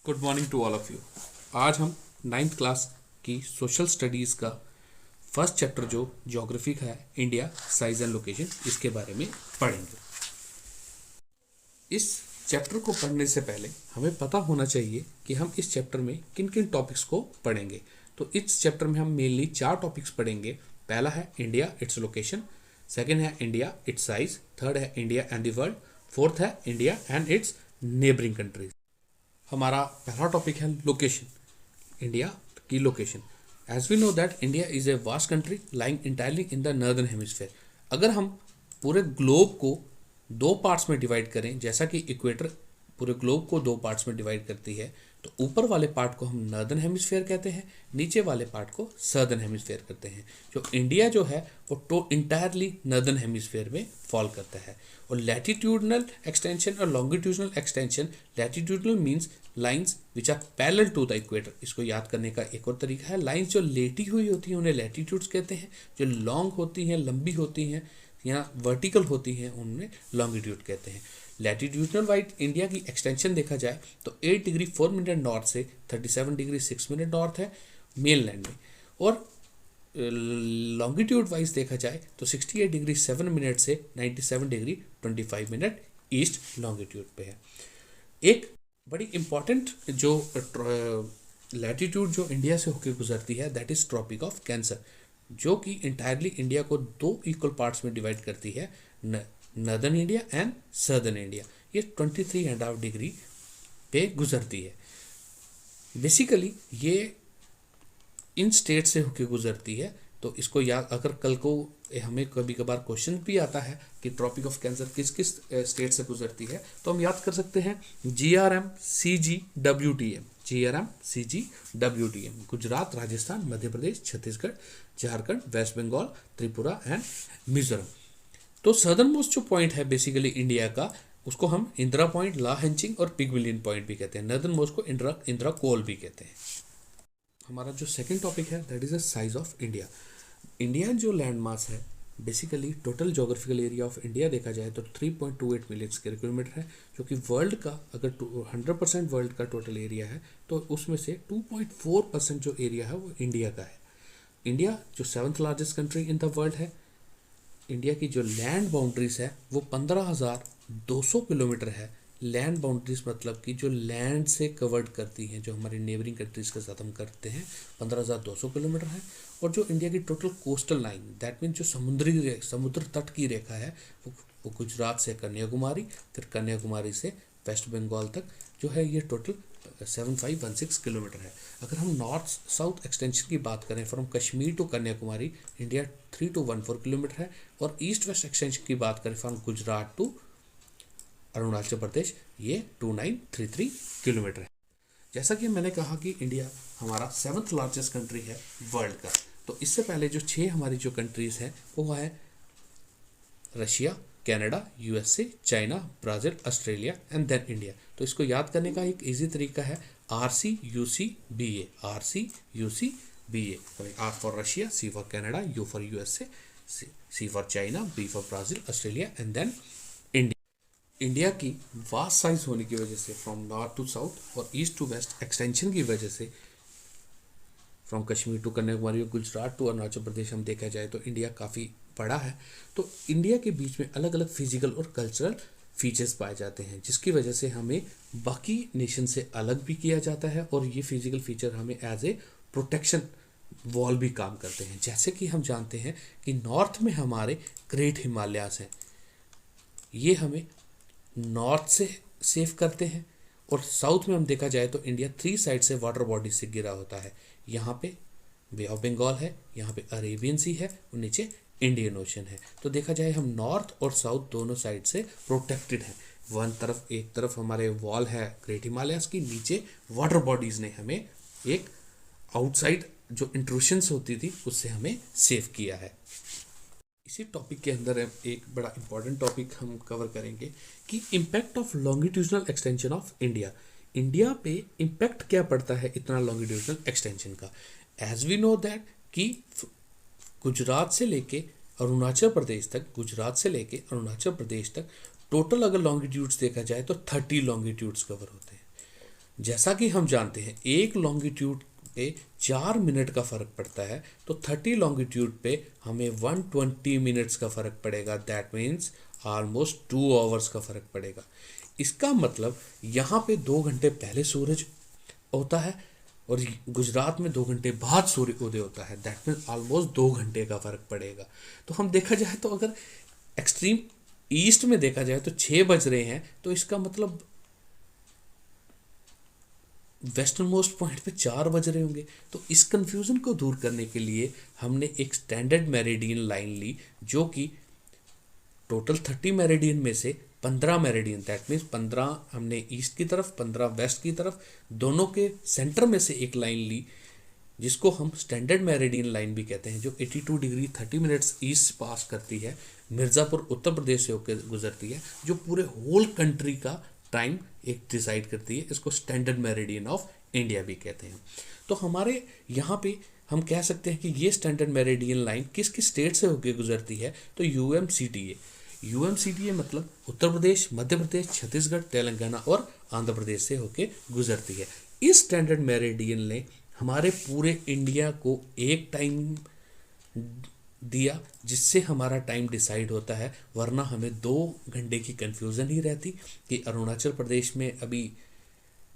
Good morning to all of you. आज हम ninth class की सोशल स्टडीज़ का फर्स्ट चैप्टर जो ज्योग्राफी का है, इंडिया साइज एंड लोकेशन, इसके बारे में पढ़ेंगे। इस चैप्टर को पढ़ने से पहले हमें पता होना चाहिए कि हम इस चैप्टर में किन किन टॉपिक्स को पढ़ेंगे। तो इस चैप्टर में हम मेनली 4 टॉपिक्स पढ़ेंगे। पहला है इंडिया इट्स लोकेशन, सेकेंड है इंडिया इट्स साइज, थर्ड है India and the world, fourth है India and its neighbouring countries. हमारा पहला टॉपिक है लोकेशन, इंडिया की location. As we know that India is a vast country lying entirely in the northern hemisphere. अगर हम पूरे globe को 2 पार्ट्स में डिवाइड करें, जैसा कि इक्वेटर पूरे ग्लोब को 2 पार्ट्स में डिवाइड करती है, तो ऊपर वाले पार्ट को हम नॉर्दर्न हेमिस्फेयर कहते हैं, नीचे वाले पार्ट को सदर्न हेमिस्फेयर कहते हैं। जो इंडिया जो है वो तो इंटायरली नॉर्दर्न हेमिस्फेयर में फॉल करता है। और लैटिट्यूडनल एक्सटेंशन और longitudinal extension, latitudinal means lines which are parallel to the equator. इसको याद करने का एक और तरीका है, लाइंस जो लेटी हुई होती हैं उन्हें लैटिट्यूड्स कहते हैं, जो लॉन्ग होती हैं, लंबी होती हैं या वर्टिकल होती हैं उन्हें लॉन्गिट्यूड कहते हैं। लैटिट्यूडनल वाइड इंडिया की एक्सटेंशन देखा जाए तो 8 डिग्री 4 मिनट नॉर्थ से 37 डिग्री 6 मिनट नॉर्थ है मेन लैंड में, और लॉन्गिट्यूड वाइज देखा जाए तो 68 डिग्री 7 मिनट से 97 डिग्री 25 मिनट ईस्ट लॉन्गिट्यूड पे है। एक बड़ी इंपॉर्टेंट जो लैटिट्यूड जो इंडिया से होकर गुजरती है, that is tropic of cancer, जो कि इंटायरली इंडिया को 2 इक्वल पार्ट्स में डिवाइड करती है, northern India and southern India. ये 23.5 डिग्री पे गुजरती है। बेसिकली ये इन स्टेट से होकर गुजरती है। तो इसको याद, अगर कल को हमें कभी कभार क्वेश्चन भी आता है कि ट्रॉपिक ऑफ कैंसर किस किस स्टेट से गुजरती है, तो हम याद कर सकते हैं GRM CGWTM, GRM CGWTM, Gujarat, Rajasthan, Madhya Pradesh, Chhattisgarh, Jharkhand, West Bengal, Tripura and Mizoram. तो सदर्न मोस्ट जो पॉइंट है बेसिकली इंडिया का, उसको हम इंदिरा पॉइंट, ला हेंचिंग और पिगमिलियन पॉइंट भी कहते हैं। नॉर्दर्न मोस्ट को इंदिरा कोल भी कहते हैं। हमारा जो सेकंड टॉपिक है that is the size of India. India जो लैंड मास है, basically total geographical area of India देखा जाए तो 3.28 मिलियन स्क्वायर किलोमीटर है, जो कि वर्ल्ड का अगर 100% वर्ल्ड का टोटल एरिया है तो उसमें से 2.4% जो एरिया है वो इंडिया का है। इंडिया जो 7th largest country in the world है। इंडिया की जो लैंड बाउंड्रीज है वो 15,200 किलोमीटर है। लैंड बाउंड्रीज मतलब कि जो लैंड से कवर्ड करती हैं, जो हमारी नेबरिंग कंट्रीज के साथ हम करते हैं, 15,200 किलोमीटर है। और जो इंडिया की total coastal line, that mean जो समुद्र तट की रेखा है, वो गुजरात से कन्याकुमारी, फिर कन्याकुमारी से वेस्ट बंगाल तक जो है, ये टोटल 7516 किलोमीटर है। अगर हम नॉर्थ साउथ एक्सटेंशन की बात करें from Kashmir to Kanyakumari, India 3214 kilometre है। और ईस्ट वेस्ट एक्सटेंशन की बात करें फ्रॉम गुजरात टू अरुणाचल प्रदेश, ये 2933 किलोमीटर है। जैसा कि मैंने कहा कि इंडिया हमारा 7th लार्जेस्ट कंट्री है वर्ल्ड का, तो इससे पहले जो 6 हमारी जो कंट्रीज हैं वो है Russia, Canada, USA, China, Brazil, Australia and then India. तो इसको याद करने का एक इजी तरीका है RCUCBA, RCUCBA। R for Russia, C for Canada, U for USA, C for China, B for Brazil, Australia and then India. India की vast size होने की वजह से फ्रॉम नॉर्थ टू साउथ और ईस्ट टू वेस्ट एक्सटेंशन की वजह से from Kashmir to Kanyakumari और गुजरात टू अरुणाचल प्रदेश हम देखा जाए तो इंडिया काफ़ी बड़ा है। तो इंडिया के बीच में अलग अलग फिजिकल और कल्चरल फीचर्स पाए जाते हैं, जिसकी वजह से हमें बाकी नेशन से अलग भी किया जाता है। और ये फिजिकल फीचर हमें एज ए प्रोटेक्शन वॉल भी काम करते हैं। जैसे कि हम जानते हैं कि नॉर्थ में हमारे ग्रेट हिमालयास हैं, ये हमें नॉर्थ से सेव करते हैं। और साउथ में हम देखा जाए तो इंडिया 3 साइड से वाटर बॉडी से घिरा होता है। यहाँ पे बे ऑफ बंगाल है, यहाँ पे अरेबियन सी है और नीचे इंडियन ओशन है। तो देखा जाए हम नॉर्थ और साउथ दोनों साइड से प्रोटेक्टेड हैं। एक तरफ हमारे वॉल है ग्रेट हिमालयास की, नीचे वाटर बॉडीज ने हमें एक आउटसाइड जो इंट्रूशंस होती थी उससे हमें सेव किया है। इसी टॉपिक के अंदर एक बड़ा इंपॉर्टेंट टॉपिक हम कवर करेंगे कि impact of longitudinal extension of India. India पे इम्पैक्ट क्या पड़ता है इतना लॉन्गिट्यूडनल एक्सटेंशन का। एज वी नो दैट कि गुजरात से लेके अरुणाचल प्रदेश तक टोटल अगर लॉन्गिट्यूड्स देखा जाए तो 30 लॉन्गिट्यूड्स कवर होते हैं। जैसा कि हम जानते हैं एक लॉन्गिट्यूड पे 4 मिनट का फ़र्क पड़ता है, तो 30 लॉन्गिट्यूड पे हमें 120 मिनट्स का फ़र्क पड़ेगा। दैट मीन्स ऑलमोस्ट 2 आवर्स का फ़र्क पड़ेगा। इसका मतलब यहाँ पे 2 घंटे पहले सूरज होता है और गुजरात में 2 घंटे बाद सूर्य उदय होता है। दैट मीन्स ऑलमोस्ट 2 घंटे का फ़र्क पड़ेगा। तो हम देखा जाए तो अगर एक्सट्रीम ईस्ट में देखा जाए तो 6 बज रहे हैं, तो इसका मतलब वेस्टर्न मोस्ट पॉइंट पे 4 बज रहे होंगे। तो इस कंफ्यूजन को दूर करने के लिए हमने एक स्टैंडर्ड मेरिडियन लाइन ली, जो कि टोटल 30 मेरिडियन में से 15 मेरिडियन, दैट मीन्स 15 हमने ईस्ट की तरफ, 15 वेस्ट की तरफ, दोनों के सेंटर में से एक लाइन ली, जिसको हम स्टैंडर्ड मेरिडियन लाइन भी कहते हैं, जो 82 डिग्री 30 मिनट्स ईस्ट पास करती है, मिर्ज़ापुर उत्तर प्रदेश से होकर गुजरती है, जो पूरे होल कंट्री का टाइम एक डिसाइड करती है। इसको स्टैंडर्ड मेरिडियन ऑफ इंडिया भी कहते हैं। तो हमारे यहाँ पे हम कह सकते हैं कि ये स्टैंडर्ड मेरिडियन लाइन किस किस स्टेट से होकर गुजरती है, तो यूएमसीटीए। यूएमसीटीए मतलब उत्तर प्रदेश, मध्य प्रदेश, छत्तीसगढ़, तेलंगाना और आंध्र प्रदेश से होकर गुजरती है। इस स्टैंडर्ड मेरिडियन ने हमारे पूरे इंडिया को एक टाइम दिया, जिससे हमारा टाइम डिसाइड होता है, वरना हमें 2 घंटे की कन्फ्यूज़न ही रहती कि अरुणाचल प्रदेश में अभी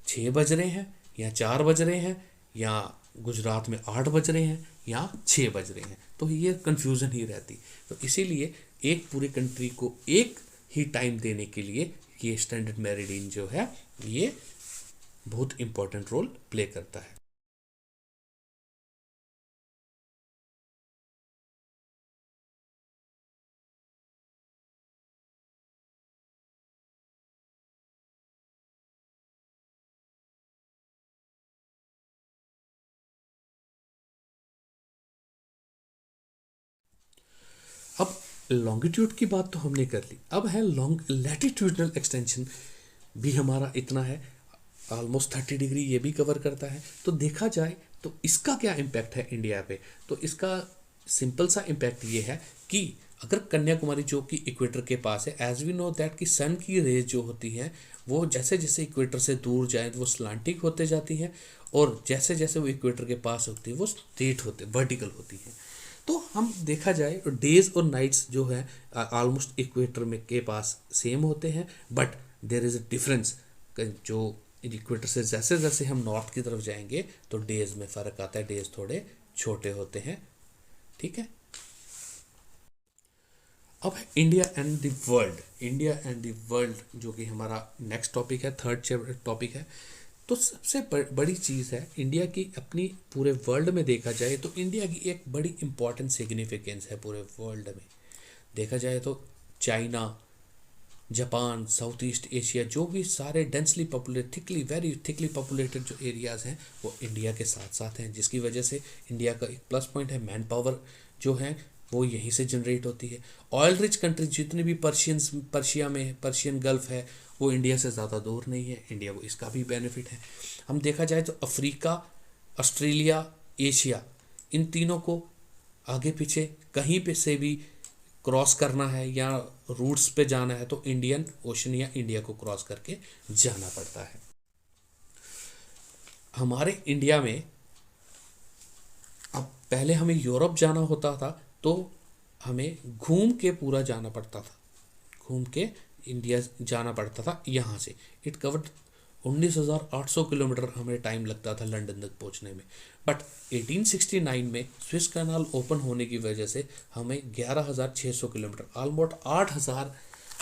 6 बज रहे हैं या 4 बज रहे हैं, या गुजरात में 8 बज रहे हैं या 6 बज रहे हैं। तो ये कन्फ्यूज़न ही रहती। तो इसीलिए एक पूरी कंट्री को एक ही टाइम देने के लिए ये स्टैंडर्ड मेरिडियन जो है ये बहुत इंपॉर्टेंट रोल प्ले करता है। अब लॉन्गिट्यूड की बात तो हमने कर ली, अब है लॉन्ग लैटिट्यूडनल एक्सटेंशन भी हमारा इतना है, ऑलमोस्ट 30 डिग्री ये भी कवर करता है। तो देखा जाए तो इसका क्या इम्पैक्ट है इंडिया पे, तो इसका सिंपल सा इम्पैक्ट ये है कि अगर कन्याकुमारी जो कि इक्वेटर के पास है, एज वी नो दैट कि सन की रेज जो होती हैं वो जैसे जैसे इक्वेटर से दूर जाए वो स्लांटिक होते जाती हैं, और जैसे जैसे वो इक्वेटर के पास होती है वो स्ट्रेट होते वर्टिकल होती हैं। तो हम देखा जाए डेज और नाइट्स जो है ऑलमोस्ट इक्वेटर में के पास सेम होते हैं, but there is a difference. जो इक्वेटर से जैसे जैसे हम नॉर्थ की तरफ जाएंगे तो डेज में फ़र्क आता है, डेज थोड़े छोटे होते हैं। ठीक है, अब है India and the world. India and the world जो कि हमारा नेक्स्ट टॉपिक है, थर्ड टॉपिक है। तो सबसे बड़ी चीज़ है इंडिया की, अपनी पूरे वर्ल्ड में देखा जाए तो इंडिया की एक बड़ी इंपॉर्टेंट सिग्निफिकेंस है पूरे वर्ल्ड में। देखा जाए तो China, Japan, south east Asia, जो भी सारे densely populate very thickly populated जो एरियाज़ हैं वो इंडिया के साथ साथ हैं, जिसकी वजह से इंडिया का एक प्लस पॉइंट है, मैन पावर जो है वो यहीं से जनरेट होती है। ऑयल रिच कंट्री जितने भी पर्शिया में पर्शियन गल्फ है वो इंडिया से ज़्यादा दूर नहीं है, इंडिया को इसका भी बेनिफिट है। हम देखा जाए तो अफ्रीका, ऑस्ट्रेलिया, एशिया, इन तीनों को आगे पीछे कहीं पे से भी क्रॉस करना है या रूट्स पे जाना है तो इंडियन ओशन या इंडिया को क्रॉस करके जाना पड़ता है। हमारे इंडिया में अब पहले हमें यूरोप जाना होता था तो हमें घूम के पूरा जाना पड़ता था, घूम के इंडिया जाना पड़ता था यहाँ से। इट कवर्ड 19,800 किलोमीटर हमें टाइम लगता था लंदन तक पहुँचने में। बट 1869 में स्विस कैनाल ओपन होने की वजह से हमें 11,600 किलोमीटर, ऑलमोस्ट 8,000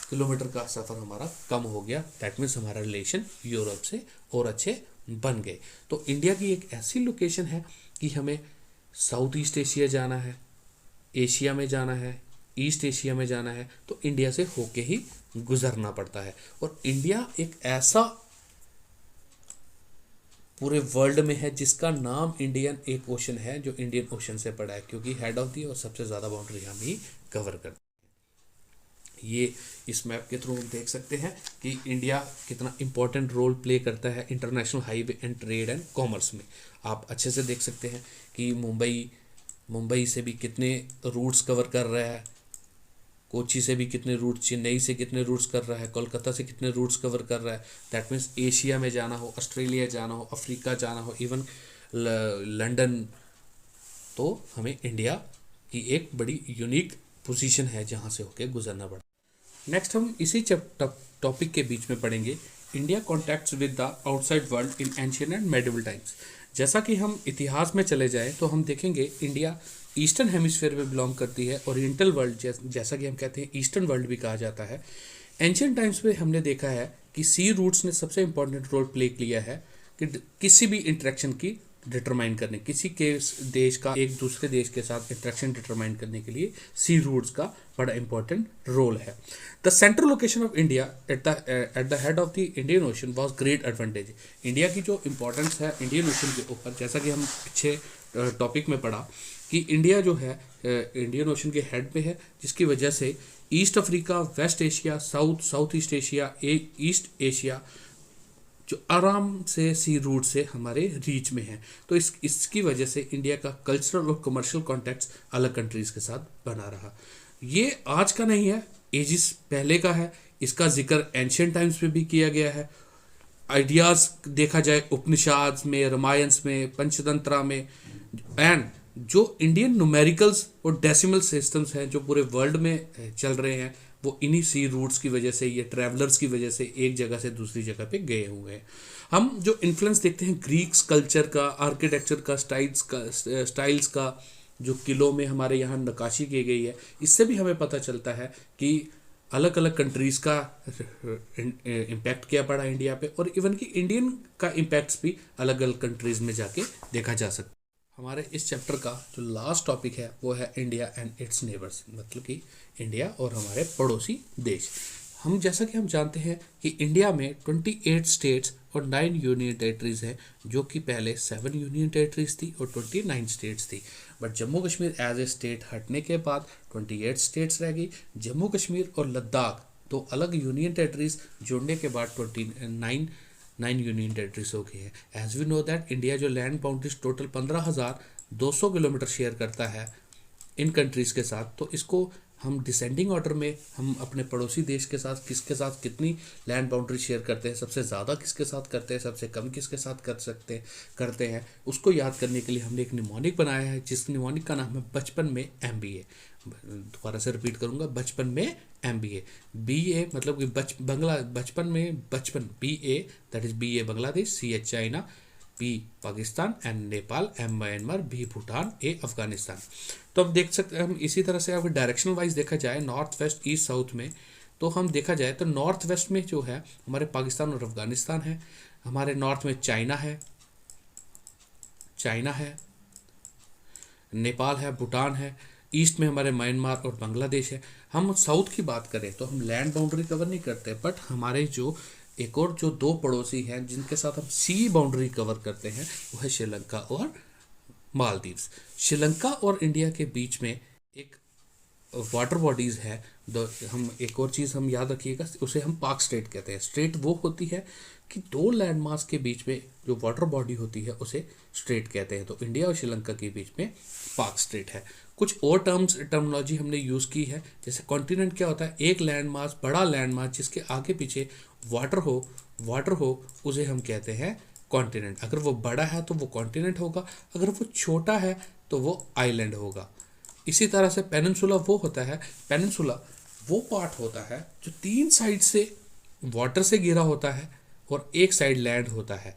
किलोमीटर का सफ़र हमारा कम हो गया। दैट मीन्स हमारा रिलेशन यूरोप से और अच्छे बन गए। तो इंडिया की एक ऐसी लोकेशन है कि हमें साउथ ईस्ट एशिया जाना है, एशिया में जाना है, ईस्ट एशिया में जाना है, तो इंडिया से होके ही गुजरना पड़ता है। और इंडिया एक ऐसा पूरे वर्ल्ड में है जिसका नाम इंडियन एक ओशन है, जो इंडियन ओशन से पड़ा है, क्योंकि हेड ऑफ दी और सबसे ज़्यादा बाउंड्री हम ही कवर करते हैं। ये इस मैप के थ्रू हम देख सकते हैं कि इंडिया कितना इंपॉर्टेंट रोल प्ले करता है international highway and trade and commerce में। आप अच्छे से देख सकते हैं कि मुंबई से भी कितने रूट्स कवर कर रहा है, कोची से भी कितने रूट, चेन्नई से कितने रूट्स कर रहा है, कोलकाता से कितने रूट्स कवर कर रहा है। दैट मीन्स एशिया में जाना हो, ऑस्ट्रेलिया जाना हो, अफ्रीका जाना हो, इवन लंदन, तो हमें इंडिया की एक बड़ी यूनिक पोजीशन है जहाँ से होके गुजरना पड़ा। नेक्स्ट हम इसी टॉपिक के बीच में पढ़ेंगे India contacts with the outside world in ancient and medieval times. जैसा कि हम इतिहास में चले जाएं तो हम देखेंगे इंडिया ईस्टर्न हेमिस्फीयर में बिलोंग करती है, ओरिएंटल वर्ल्ड जैसा कि हम कहते हैं ईस्टर्न वर्ल्ड भी कहा जाता है। एंशियंट टाइम्स में हमने देखा है कि सी रूट्स ने सबसे इंपॉर्टेंट रोल प्ले किया है कि किसी भी इंटरेक्शन की डिटरमाइन करने, किसी के देश का एक दूसरे देश के साथ इंटरेक्शन डिटरमाइन करने के लिए सी रूट्स का बड़ा इंपॉर्टेंट रोल है। The central location of India at the head of the Indian ocean was great advantage. India की जो इंपॉर्टेंस है इंडियन ओशन के ऊपर, जैसा कि हम पीछे टॉपिक में पढ़ा कि इंडिया जो है इंडियन ओशन के हेड पे है, जिसकी वजह से east Africa, west Asia, south east Asia, east Asia जो आराम से सी रूट से हमारे रीच में है। तो इसकी वजह से इंडिया का कल्चरल और कमर्शियल कॉन्टैक्ट्स अलग कंट्रीज के साथ बना रहा। ये आज का नहीं है, एजिस पहले का है। इसका जिक्र एंशियंट टाइम्स में भी किया गया है। आइडियाज़ देखा जाए उपनिषद में, रामायण में, पंचतंत्रा में, एंड जो इंडियन न्यूमेरिकल्स और डेसिमल सिस्टम्स हैं जो पूरे वर्ल्ड में चल रहे हैं, वो इन्हीं सी रूट्स की वजह से, ये ट्रैवलर्स की वजह से एक जगह से दूसरी जगह पे गए हुए हैं। हम जो इन्फ्लुएंस देखते हैं ग्रीक्स कल्चर का, आर्किटेक्चर का, स्टाइल्स का, जो किलों में हमारे यहाँ नक्काशी की गई है, इससे भी हमें पता चलता है कि अलग अलग कंट्रीज़ का इम्पैक्ट क्या पड़ा इंडिया पे, और इवन कि इंडियन का इम्पैक्ट्स भी अलग अलग कंट्रीज़ में जाके देखा जा सकता है। हमारे इस चैप्टर का जो लास्ट टॉपिक है वो है इंडिया एंड इट्स नेबर्स, मतलब कि इंडिया और हमारे पड़ोसी देश। हम जैसा कि हम जानते हैं कि इंडिया में 28 स्टेट्स और 9 यूनियन टेरिटरीज हैं, जो कि पहले 7 यूनियन टेरिटरीज थी और 29 स्टेट्स थी। But Jammu Kashmir as a state हटने के बाद 28 स्टेट्स रह गई। जम्मू कश्मीर और लद्दाख दो अलग यूनियन टेरिटरीज जुड़ने के बाद 9 यूनियन टेरिटरीज हो गई है। As we know that India जो land boundaries total 15,200 kilometre share करता है इन कंट्रीज़ के साथ, तो इसको हम डिसेंडिंग ऑर्डर में हम अपने पड़ोसी देश के साथ किसके साथ कितनी लैंड बाउंड्री शेयर करते हैं, सबसे ज़्यादा किसके साथ करते हैं, सबसे कम किसके साथ करते हैं, उसको याद करने के लिए हमने एक निमोनिक बनाया है, जिस निमोनिक का नाम है बचपन में MBA। दोबारा से रिपीट करूंगा, बचपन में MBA। BA मतलब कि बचपन में BA, that is BA Bangladesh, C China, P Pakistan, N Nepal, M Myanmar, B Bhutan, A Afghanistan. तो अब देख सकते हैं हम इसी तरह से अगर डायरेक्शनल वाइज देखा जाए नॉर्थ वेस्ट ईस्ट साउथ में, तो हम देखा जाए तो नॉर्थ वेस्ट में जो है हमारे पाकिस्तान और अफगानिस्तान है, हमारे नॉर्थ में चाइना है, नेपाल है, भूटान है, ईस्ट में हमारे म्यांमार और बांग्लादेश है। हम साउथ की बात करें तो हम लैंड बाउंड्री कवर नहीं करते, बट हमारे जो एक और जो दो पड़ोसी हैं जिनके साथ हम सी बाउंड्री कवर करते हैं वो है श्रीलंका और मालदीव्स। श्रीलंका और इंडिया के बीच में एक वाटर बॉडीज़ है। हम एक और चीज़ हम याद रखिएगा, उसे हम पाक स्ट्रेट कहते हैं। स्ट्रेट वो होती है कि दो लैंड मास के बीच में जो वाटर बॉडी होती है उसे स्ट्रेट कहते हैं। तो इंडिया और श्रीलंका के बीच में पाक स्ट्रेट है। कुछ और टर्मिनोलॉजी हमने यूज़ की है, जैसे कॉन्टिनेंट क्या होता है, एक लैंड मास, बड़ा लैंड मास जिसके आगे पीछे वाटर हो उसे हम कहते हैं कॉन्टिनेंट। अगर वो बड़ा है तो वो कॉन्टिनेंट होगा, अगर वो छोटा है तो वो आइलैंड होगा। इसी तरह से पेनिनसुला वो होता है, पेनिनसुला वो पार्ट होता है जो 3 साइड से वाटर से घिरा होता है और एक साइड लैंड होता है।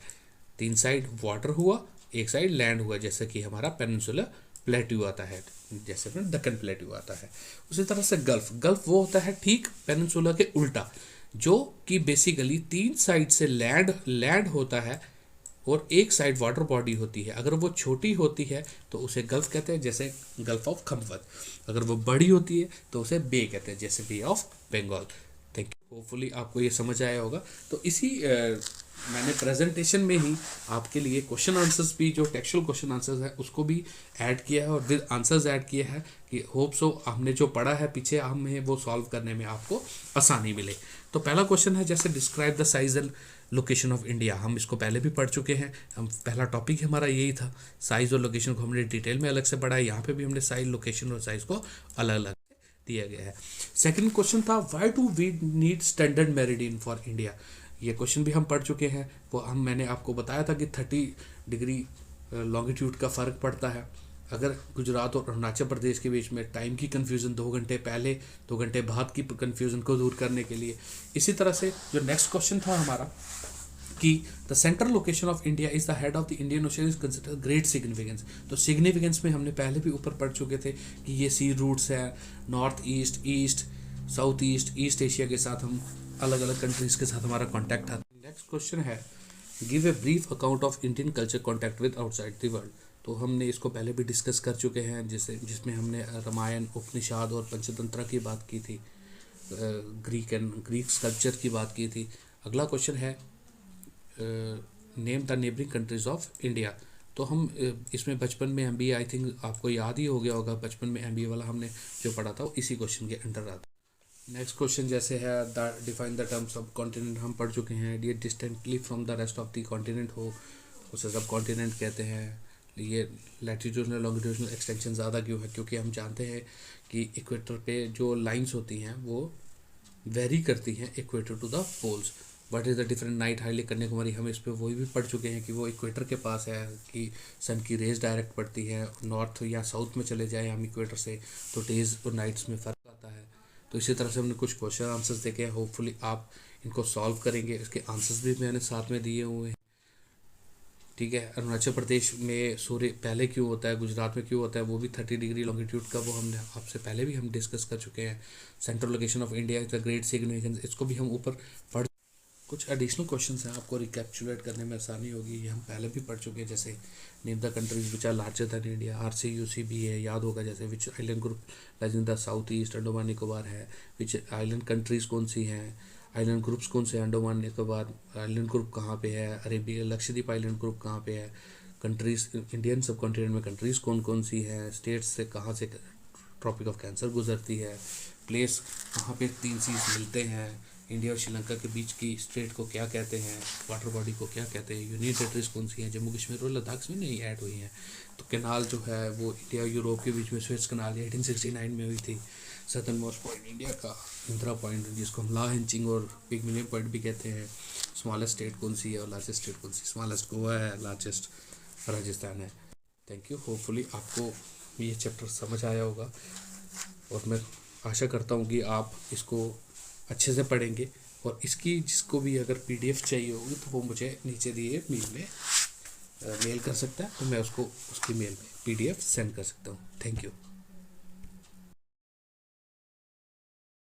3 साइड वाटर हुआ, एक साइड लैंड हुआ, जैसे कि हमारा पेनिनसुला प्लेट्यू आता है, जैसे फिर दक्कन प्लेट्यू आता है। उसी तरह से गल्फ वो होता है ठीक पेनिनसुला के उल्टा, जो कि बेसिकली 3 साइड से लैंड होता है और एक साइड वाटर बॉडी होती है। अगर वो छोटी होती है तो उसे गल्फ कहते हैं, जैसे गल्फ ऑफ खम्बत। अगर वो बड़ी होती है तो उसे बे कहते हैं, जैसे bay of Bengal. Thank you, hopefully आपको ये समझ आया होगा। तो इसी मैंने प्रेजेंटेशन में ही आपके लिए क्वेश्चन आंसर्स भी, जो टेक्सचुअल क्वेश्चन आंसर्स है उसको भी ऐड किया है और विद आंसर्स ऐड किया है कि होप सो हमने जो पढ़ा है पीछे हमें वो सॉल्व करने में आपको आसानी मिले। तो पहला क्वेश्चन है जैसे describe the size and location of India. हम इसको पहले भी पढ़ चुके हैं, हम पहला टॉपिक हमारा यही था। साइज और लोकेशन को हमने डिटेल में अलग से पढ़ा है, यहाँ पे भी हमने साइज, लोकेशन और साइज को अलग अलग दिया गया है। सेकंड क्वेश्चन था why do we need standard meridian for India. ये क्वेश्चन भी हम पढ़ चुके हैं। वो मैंने आपको बताया था कि 30 डिग्री लॉन्गिट्यूड का फ़र्क पड़ता है। अगर गुजरात और अरुणाचल प्रदेश के बीच में टाइम की कन्फ्यूज़न 2 घंटे पहले 2 घंटे बाद की कन्फ्यूज़न को दूर करने के लिए। इसी तरह से जो नेक्स्ट क्वेश्चन था हमारा कि the central location of India is the head of the Indian ocean is consider great significance. तो सिग्निफिकेंस में हमने पहले भी ऊपर पढ़ चुके थे कि ये सी रूट्स है, north east, east, south east, east Asia के साथ हम अलग अलग कंट्रीज के साथ हमारा कॉन्टैक्ट था। नेक्स्ट क्वेश्चन है give a brief account of Indian culture contact with outside the world. तो हमने इसको पहले भी डिस्कस कर चुके हैं, जिसमें हमने रामायण, उपनिषद और पंचतंत्र की बात की थी, ग्रीक स्कल्पचर की बात की थी। अगला क्वेश्चन है name the neighbouring countries of India. तो हम इसमें बचपन में MBA, आई थिंक आपको याद ही हो गया होगा, बचपन में MBA वाला हमने जो पढ़ा था वो इसी क्वेश्चन के अंडर आता। नेक्स्ट क्वेश्चन जैसे है डिफाइन द टर्म सब कॉन्टिनेंट हम पढ़ चुके हैं। ये distantly from the rest of the continent हो उसे सब कॉन्टिनेंट कहते हैं। ये लैटिट्यूडनल लॉन्गिट्यूडनल एक्सटेंशन ज़्यादा क्यों है, क्योंकि हम जानते हैं कि इक्वेटर पे जो लाइंस होती हैं वो वेरी करती हैं equator to the poles. What is the different night highly Kanyakumari, हम इस पर वही भी पढ़ चुके हैं कि वो इक्वेटर के पास है, कि सन की रेज डायरेक्ट पड़ती है। नॉर्थ या साउथ में चले जाए हम इक्वेटर से तो डेज और नाइट्स में फ़र्क आता है। तो इसी तरह से हमने कुछ क्वेश्चन आंसर्स देखे हैं, होपफुली आप इनको सॉल्व करेंगे। इसके आंसर्स भी मैंने साथ में दिए हुए हैं, ठीक है। अरुणाचल प्रदेश में सूर्य पहले क्यों होता है, गुजरात में क्यों होता है, वो भी 30 डिग्री लॉन्गिट्यूड का, वो हमने आपसे पहले भी हम डिस्कस कर चुके हैं। Central location of India is the great significance, इसको भी हम ऊपर पढ़। कुछ एडिशनल क्वेश्चंस हैं, आपको रिकैप्चुलेट करने में आसानी होगी, ये हम पहले भी पढ़ चुके हैं। जैसे name the countries which are larger than India, RCUC भी है, याद होगा। जैसे which island group lies in the south east, Andaman Nicobar है। विच आइलैंड कंट्रीज कौन सी हैं, आइलैंड ग्रुप्स कौन से हैं, अंडोमान निकोबार आइलैंड ग्रुप कहाँ पे है, अरेबिया लक्षद्वीप आइलैंड ग्रुप कहाँ पे है, कंट्रीज इंडियन सब कॉन्टिनेंट में कंट्रीज कौन कौन सी हैं, स्टेट्स से कहाँ से ट्रॉपिक ऑफ कैंसर गुजरती है, प्लेस कहाँ पे 3 सीज मिलते हैं, इंडिया और श्रीलंका के बीच की स्टेट को क्या कहते हैं, वाटर बॉडी को क्या कहते हैं, यूनियन टेरिटरीज कौन सी हैं, जम्मू कश्मीर और लद्दाख में नहीं ऐड हुई हैं। तो कैनाल जो है वो इंडिया यूरोप के बीच में स्वेज कैनाल 1869 में हुई थी। सदर्न मोस्ट पॉइंट इंडिया का इंदिरा पॉइंट, जिसको हम ला हिंचिंग और पिग्मिलियन पॉइंट भी कहते हैं। स्मॉलेस्ट स्टेट कौन सी है और लार्जेस्ट स्टेट कौन सी, स्मॉलेस्ट गोवा है, लार्जेस्ट राजस्थान है। थैंक यू, होपफुली आपको ये चैप्टर समझ आया होगा और मैं आशा करता हूँ कि आप इसको अच्छे से पढ़ेंगे। और इसकी जिसको भी अगर PDF चाहिए होगी तो वो मुझे नीचे दिए मेल में मेल कर सकता है, तो मैं उसको उसकी मेल में PDF सेंड कर सकता हूँ। Thank you.